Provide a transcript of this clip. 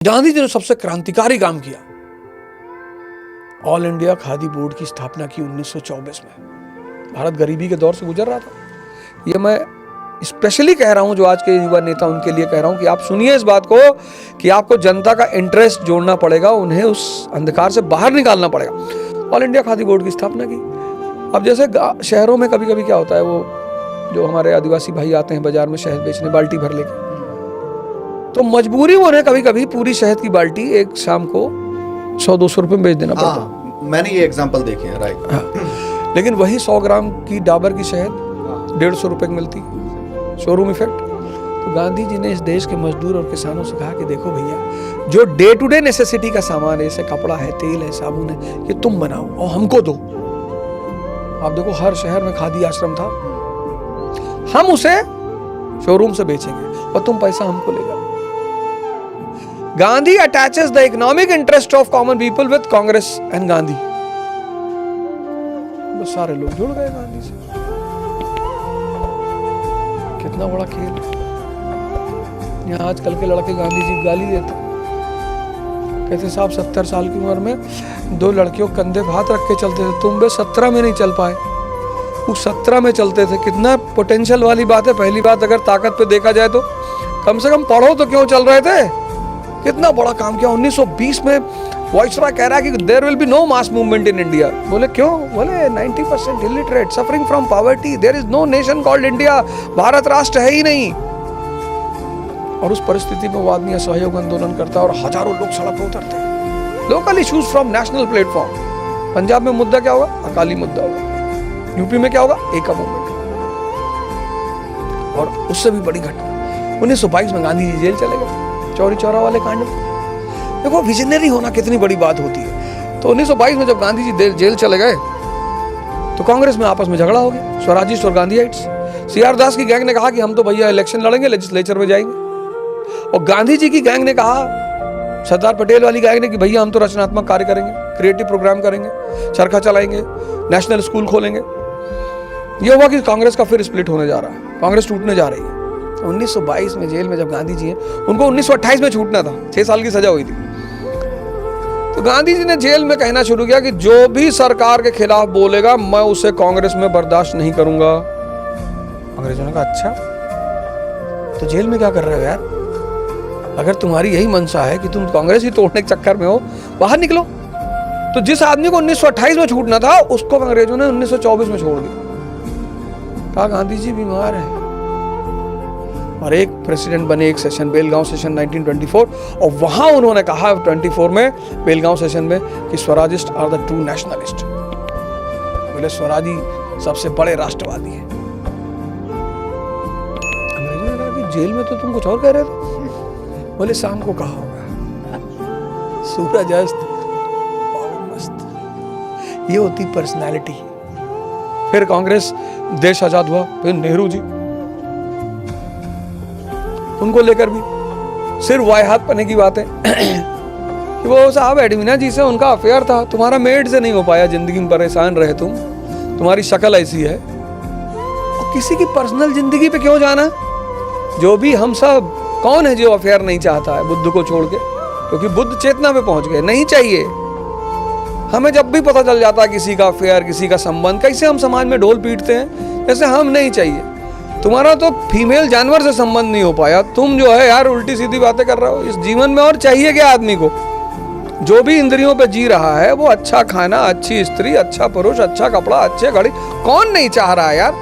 गांधी जी ने सबसे क्रांतिकारी काम किया, ऑल इंडिया खादी बोर्ड की स्थापना की 1924 में। भारत गरीबी के दौर से गुजर रहा था। ये मैं स्पेशली कह रहा हूं, जो आज के युवा नेता उनके लिए कह रहा हूं कि आप सुनिए इस बात को कि आपको जनता का इंटरेस्ट जोड़ना पड़ेगा, उन्हें उस अंधकार से बाहर निकालना पड़ेगा। ऑल इंडिया खादी बोर्ड की स्थापना की। अब जैसे शहरों में कभी कभी क्या होता है, वो जो हमारे आदिवासी भाई आते हैं बाजार में शहद बेचने बाल्टी भर लेके, तो मजबूरी में उन्हें कभी कभी पूरी शहद की बाल्टी एक शाम को 100-200 रुपए में बेच देना पड़ता। मैंने ये एग्जांपल देखे हैं, राइट। हाँ। लेकिन वही 100 ग्राम की डाबर की शहद 150 रुपए की मिलती, शोरूम इफेक्ट। तो गांधी जी ने इस देश के मजदूर और किसानों से कहा कि देखो भैया, जो डे टू डे नेसेसिटी का सामान है, जैसे कपड़ा है, तेल है, साबुन है, ये तुम बनाओ और हमको दो। आप देखो हर शहर में खादी आश्रम था, हम उसे शोरूम से बेचेंगे और तुम पैसा हमको ले जाओ। Gandhi attaches the economic interest of common people with Congress and Gandhi. बस सारे लोग जुड़ गए गांधी से। कितना बड़ा खेल है। यहाँ आजकल के लड़के गांधी जी गाली देते, कहते साहब 70 साल की उम्र में 2 लड़कियों कंधे पे हाथ रख के चलते थे, तुम बे 17 में नहीं चल पाए, वो 17 में चलते थे। कितना पोटेंशियल वाली बात है। पहली बात, अगर ताकत पे देखा जाए तो कम से कम पढ़ो तो क्यों चल रहे थे। कितना बड़ा काम किया। 1920 में वाइसरॉय कह रहा है कि there will be no mass movement in India. बोले क्यों? बोले 90% illiterate, suffering from poverty, there is no nation called India, Bharat राष्ट्र है ही नहीं। और उस परिस्थिति में वो आदमी असहयोग आंदोलन करता है और हजारों लोग सड़क पर उतरते हैं। Local issues from national platform. Punjab में मुद्दा क्या होगा? अकाली मुद्दा होगा। यूपी में क्या होगा? एकता मूवमेंट। और उससे भी बड़ी घटना, 1922 में गांधी जी जेल चले गए चौरी चौरा वाले कांड में। देखो विजनरी होना कितनी बड़ी बात होती है। तो 1922 में जब गांधी जी जेल चले गए तो कांग्रेस में आपस में झगड़ा हो गया, स्वराजिस्ट और गांधीइट्स। सीआर दास की गैंग ने कहा कि हम तो भैया इलेक्शन लड़ेंगे, लेजिस्लेचर में जाएंगे। और गांधी जी की गैंग ने कहा, सरदार पटेल वाली गैंग ने, कि भैया हम तो रचनात्मक कार्य करेंगे, क्रिएटिव प्रोग्राम करेंगे, चरखा चलाएंगे, नेशनल स्कूल खोलेंगे। यह हुआ कि कांग्रेस का फिर स्प्लिट होने जा रहा है, कांग्रेस टूटने जा रही है। 1922 में जेल में जब गांधी जी हैं, उनको 1928 में छूटना था, 6 साल की सजा हुई थी। तो गांधी जी ने जेल में कहना शुरू किया कि जो भी सरकार के खिलाफ बोलेगा मैं उसे कांग्रेस में बर्दाश्त नहीं करूंगा। अंग्रेजों ने कहा अच्छा, तो जेल में क्या कर रहे हो यार? अगर तुम्हारी यही मंशा है कि तुम कांग्रेस ही तोड़ने के चक्कर में हो, बाहर निकलो। तो जिस आदमी को 1928 में छूटना था, उसको अंग्रेजों ने 1924 में छोड़ दिया। कहा गांधी जी बीमार है। और एक प्रेसिडेंट बने, एक सेशन, बेलगांव सेशन 1924, और वहां उन्होंने कहा 24 में बेलगांव सेशन में कि Swarajist are the true nationalist. बोले स्वराजी सबसे बड़े राष्ट्रवादी हैं। अंग्रेजों ने कहा कि जेल में तो तुम कुछ और कह रहे थे। बोले शाम को कहा होगा, सूरज अस्त पवन मस्त। ये होती पर्सनैलिटी। फिर कांग्रेस, देश आजाद हुआ, फिर नेहरू जी, उनको लेकर भी सिर्फ वाय हाथ पने की बात है कि वो साहब एडमिना जी से उनका अफेयर था, तुम्हारा मेड से नहीं हो पाया, जिंदगी में परेशान रहे तुम, तुम्हारी शक्ल ऐसी है। और किसी की पर्सनल जिंदगी पे क्यों जाना? जो भी हम सब, कौन है जो अफेयर नहीं चाहता है बुद्ध को छोड़ के? क्योंकि बुद्ध चेतना पे पहुंच गए। नहीं चाहिए हमें। जब भी पता चल जाता है किसी का अफेयर, किसी का संबंध, कैसे हम समाज में ढोल पीटते हैं, जैसे हम नहीं चाहिए। तुम्हारा तो फीमेल जानवर से संबंध नहीं हो पाया, तुम जो है यार उल्टी सीधी बातें कर रहे हो। इस जीवन में और चाहिए क्या आदमी को? जो भी इंद्रियों पे जी रहा है वो अच्छा खाना, अच्छी स्त्री, अच्छा पुरुष, अच्छा कपड़ा, अच्छे घड़ी, कौन नहीं चाह रहा है यार?